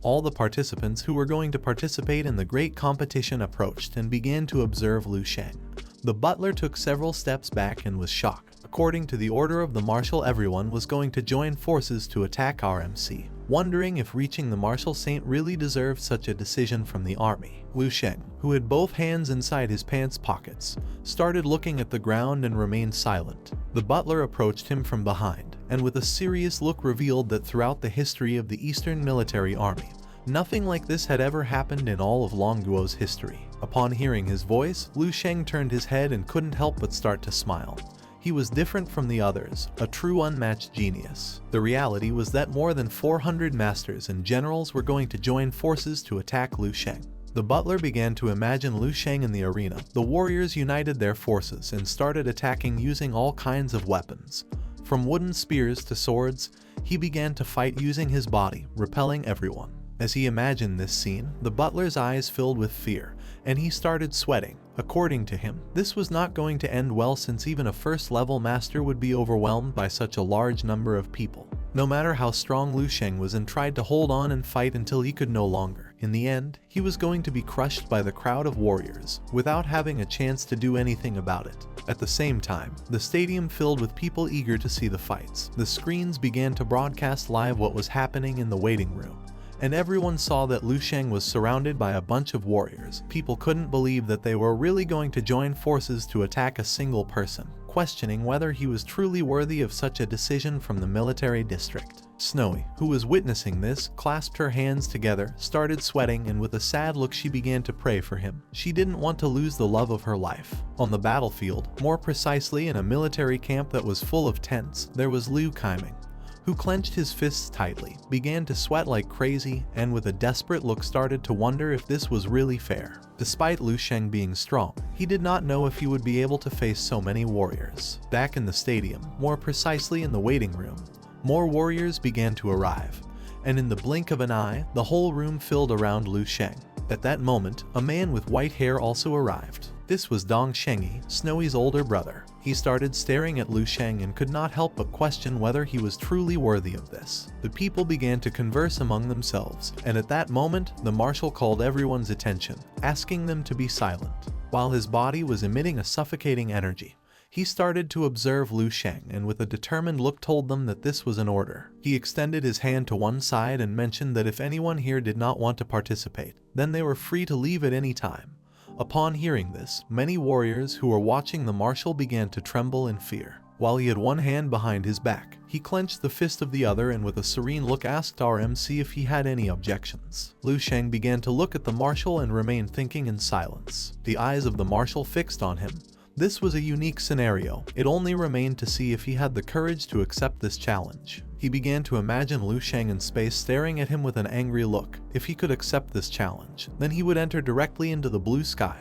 All the participants who were going to participate in the great competition approached and began to observe Lu Sheng. The butler took several steps back and was shocked. According to the order of the marshal, everyone was going to join forces to attack our MC. Wondering if reaching the martial saint really deserved such a decision from the army, Lu Sheng, who had both hands inside his pants pockets, started looking at the ground and remained silent. The butler approached him from behind, and with a serious look revealed that throughout the history of the Eastern Military Army, nothing like this had ever happened in all of Longguo's history. Upon hearing his voice, Lu Sheng turned his head and couldn't help but start to smile. He was different from the others, a true unmatched genius. The reality was that more than 400 masters and generals were going to join forces to attack Lu Sheng. The butler began to imagine Lu Sheng in the arena. The warriors united their forces and started attacking using all kinds of weapons. From wooden spears to swords, he began to fight using his body, repelling everyone. As he imagined this scene, the butler's eyes filled with fear, and he started sweating. According to him, this was not going to end well, since even a first-level master would be overwhelmed by such a large number of people. No matter how strong Lu Sheng was and tried to hold on and fight until he could no longer, in the end, he was going to be crushed by the crowd of warriors, without having a chance to do anything about it. At the same time, the stadium filled with people eager to see the fights. The screens began to broadcast live what was happening in the waiting room, and everyone saw that Lu Sheng was surrounded by a bunch of warriors. People couldn't believe that they were really going to join forces to attack a single person, questioning whether he was truly worthy of such a decision from the military district. Snowy, who was witnessing this, clasped her hands together, started sweating, and with a sad look she began to pray for him. She didn't want to lose the love of her life. On the battlefield, more precisely in a military camp that was full of tents, there was Liu Kaiming, who clenched his fists tightly, began to sweat like crazy, and with a desperate look started to wonder if this was really fair. Despite Lu Sheng being strong, he did not know if he would be able to face so many warriors. Back in the stadium, more precisely in the waiting room, more warriors began to arrive, and in the blink of an eye, the whole room filled around Lu Sheng. At that moment, a man with white hair also arrived. This was Dong Shengyi, Snowy's older brother. He started staring at Lu Sheng and could not help but question whether he was truly worthy of this. The people began to converse among themselves, and at that moment, the marshal called everyone's attention, asking them to be silent. While his body was emitting a suffocating energy, he started to observe Lu Sheng and with a determined look told them that this was an order. He extended his hand to one side and mentioned that if anyone here did not want to participate, then they were free to leave at any time. Upon hearing this, many warriors who were watching the marshal began to tremble in fear. While he had one hand behind his back, he clenched the fist of the other and with a serene look asked our MC if he had any objections. Lu Sheng began to look at the marshal and remained thinking in silence. The eyes of the marshal fixed on him. This was a unique scenario. It only remained to see if he had the courage to accept this challenge. He began to imagine Lu Sheng in space staring at him with an angry look. If he could accept this challenge, then he would enter directly into the blue sky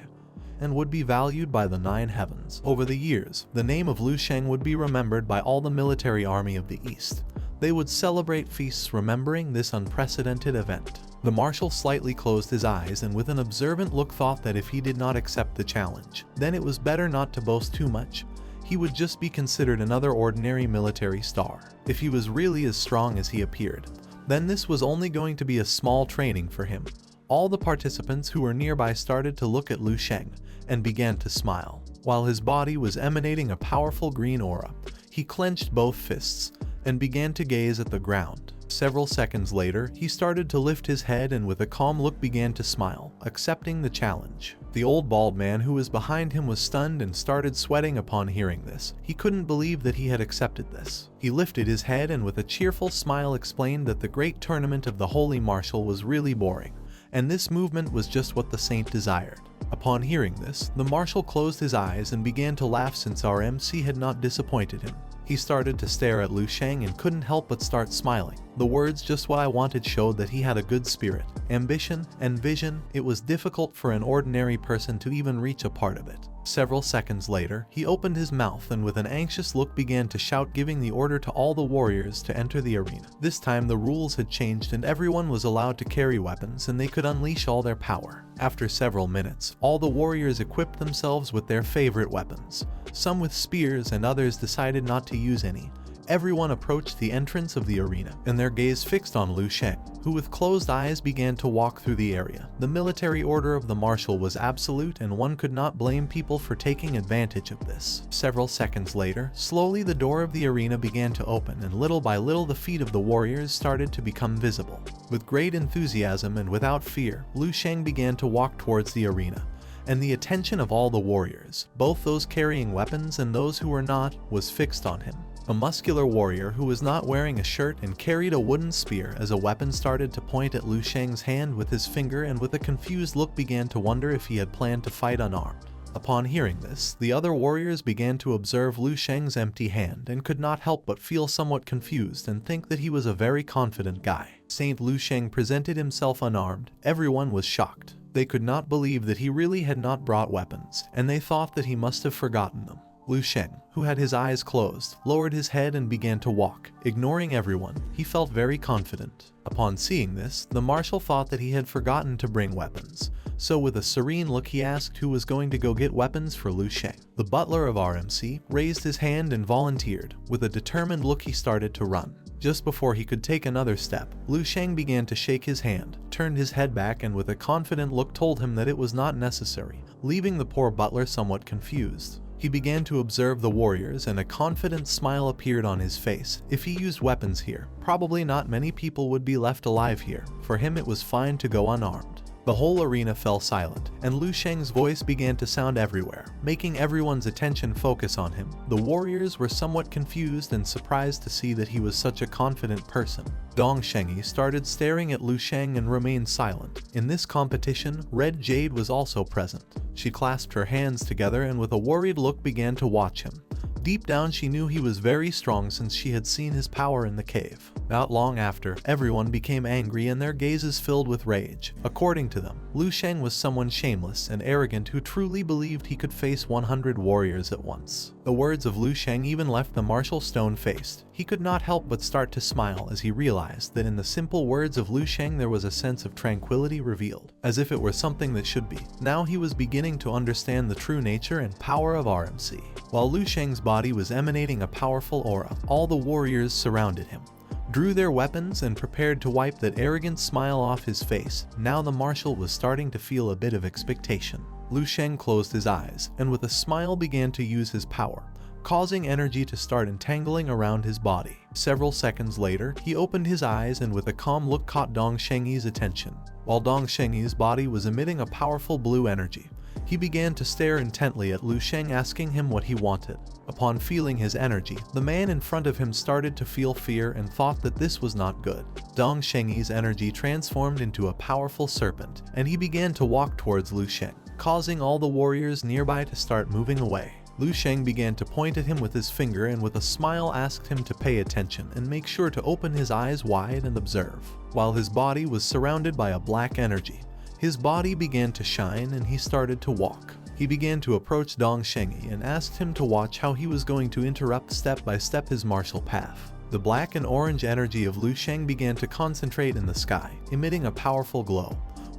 and would be valued by the 9 heavens. Over the years, the name of Lu Sheng would be remembered by all the military army of the East. They would celebrate feasts remembering this unprecedented event. The marshal slightly closed his eyes and with an observant look thought that if he did not accept the challenge, then it was better not to boast too much. He would just be considered another ordinary military star. If he was really as strong as he appeared, then this was only going to be a small training for him. All the participants who were nearby started to look at Lu Sheng and began to smile. While his body was emanating a powerful green aura, he clenched both fists and began to gaze at the ground. Several seconds later, he started to lift his head and with a calm look began to smile, accepting the challenge. The old bald man who was behind him was stunned and started sweating upon hearing this. He couldn't believe that he had accepted this. He lifted his head and with a cheerful smile explained that the great tournament of the Holy Marshal was really boring, and this movement was just what the saint desired. Upon hearing this, the marshal closed his eyes and began to laugh since our MC had not disappointed him. He started to stare at Lu Sheng and couldn't help but start smiling. The words "just what I wanted" showed that he had a good spirit, ambition, and vision. It was difficult for an ordinary person to even reach a part of it. Several seconds later, he opened his mouth and with an anxious look began to shout, giving the order to all the warriors to enter the arena. This time the rules had changed and everyone was allowed to carry weapons and they could unleash all their power. After several minutes, all the warriors equipped themselves with their favorite weapons. Some with spears and others decided not to use any. everyone approached the entrance of the arena, and their gaze fixed on Lu Sheng, who with closed eyes began to walk through the area. The military order of the marshal was absolute, and one could not blame people for taking advantage of this. Several seconds later, slowly the door of the arena began to open, and little by little the feet of the warriors started to become visible. With great enthusiasm and without fear, Lu Sheng began to walk towards the arena, and the attention of all the warriors, both those carrying weapons and those who were not, was fixed on him. A muscular warrior who was not wearing a shirt and carried a wooden spear as a weapon started to point at Lu Sheng's hand with his finger, and with a confused look began to wonder if he had planned to fight unarmed. Upon hearing this, the other warriors began to observe Lu Sheng's empty hand and could not help but feel somewhat confused and think that he was a very confident guy. Saint Lu Sheng presented himself unarmed. Everyone was shocked. They could not believe that he really had not brought weapons, and they thought that he must have forgotten them. Lu Sheng, who had his eyes closed, lowered his head and began to walk, ignoring everyone. He felt very confident. Upon seeing this, the marshal thought that he had forgotten to bring weapons, so with a serene look he asked who was going to go get weapons for Lu Sheng. The butler of RMC raised his hand and volunteered. With a determined look he started to run. Just before he could take another step, Lu Sheng began to shake his hand, turned his head back, and with a confident look told him that it was not necessary, leaving the poor butler somewhat confused. He began to observe the warriors, and a confident smile appeared on his face. If he used weapons here, probably not many people would be left alive here. For him it was fine to go unarmed. The whole arena fell silent, and Lu Sheng's voice began to sound everywhere, making everyone's attention focus on him. The warriors were somewhat confused and surprised to see that he was such a confident person. Dong Shengyi started staring at Lu Sheng and remained silent. In this competition, Red Jade was also present. She clasped her hands together and with a worried look began to watch him. Deep down she knew he was very strong since she had seen his power in the cave. Not long after, everyone became angry and their gazes filled with rage. According to them, Lu Sheng was someone shameless and arrogant who truly believed he could face 100 warriors at once. The words of Lu Sheng even left the marshal stone-faced. He could not help but start to smile as he realized that in the simple words of Lu Sheng there was a sense of tranquility revealed, as if it were something that should be. Now he was beginning to understand the true nature and power of RMC. While Lu Sheng's body was emanating a powerful aura, all the warriors surrounded him, drew their weapons, and prepared to wipe that arrogant smile off his face. Now the marshal was starting to feel a bit of expectation. Lu Sheng closed his eyes, and with a smile began to use his power, causing energy to start entangling around his body. Several seconds later, he opened his eyes and with a calm look caught Dong Shengyi's attention. While Dong Shengyi's body was emitting a powerful blue energy, he began to stare intently at Lu Sheng, asking him what he wanted. Upon feeling his energy, the man in front of him started to feel fear and thought that this was not good. Dong Shengyi's energy transformed into a powerful serpent, and he began to walk towards Lu Sheng, causing all the warriors nearby to start moving away. Lu Sheng began to point at him with his finger and with a smile asked him to pay attention and make sure to open his eyes wide and observe. While his body was surrounded by a black energy, his body began to shine and he started to walk. He began to approach Dong Shengyi and asked him to watch how he was going to interrupt step by step his martial path. The black and orange energy of Lu Sheng began to concentrate in the sky, emitting a powerful glow,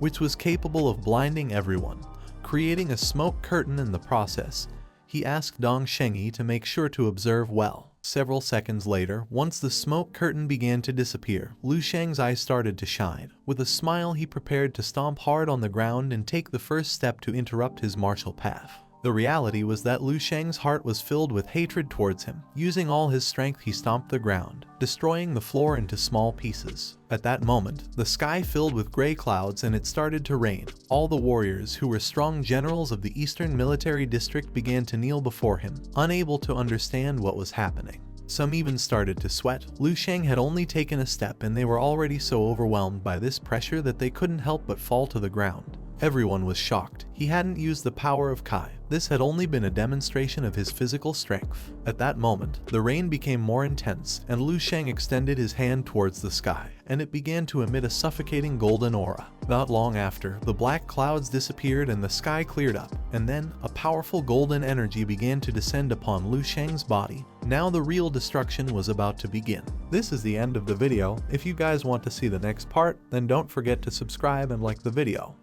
which was capable of blinding everyone, creating a smoke curtain in the process. He asked Dong Shengyi to make sure to observe well. Several seconds later, once the smoke curtain began to disappear, Lu Sheng's eyes started to shine. With a smile he prepared to stomp hard on the ground and take the first step to interrupt his martial path. The reality was that Lu Sheng's heart was filled with hatred towards him. Using all his strength he stomped the ground, destroying the floor into small pieces. At that moment, the sky filled with gray clouds and it started to rain. All the warriors, who were strong generals of the Eastern Military District, began to kneel before him, unable to understand what was happening. Some even started to sweat. Lu Sheng had only taken a step and they were already so overwhelmed by this pressure that they couldn't help but fall to the ground. Everyone was shocked. He hadn't used the power of Kai. This had only been a demonstration of his physical strength. At that moment, the rain became more intense, and Lu Sheng extended his hand towards the sky, and it began to emit a suffocating golden aura. Not long after, the black clouds disappeared and the sky cleared up, and then a powerful golden energy began to descend upon Lu Sheng's body. Now the real destruction was about to begin. This is the end of the video. If you guys want to see the next part, then don't forget to subscribe and like the video.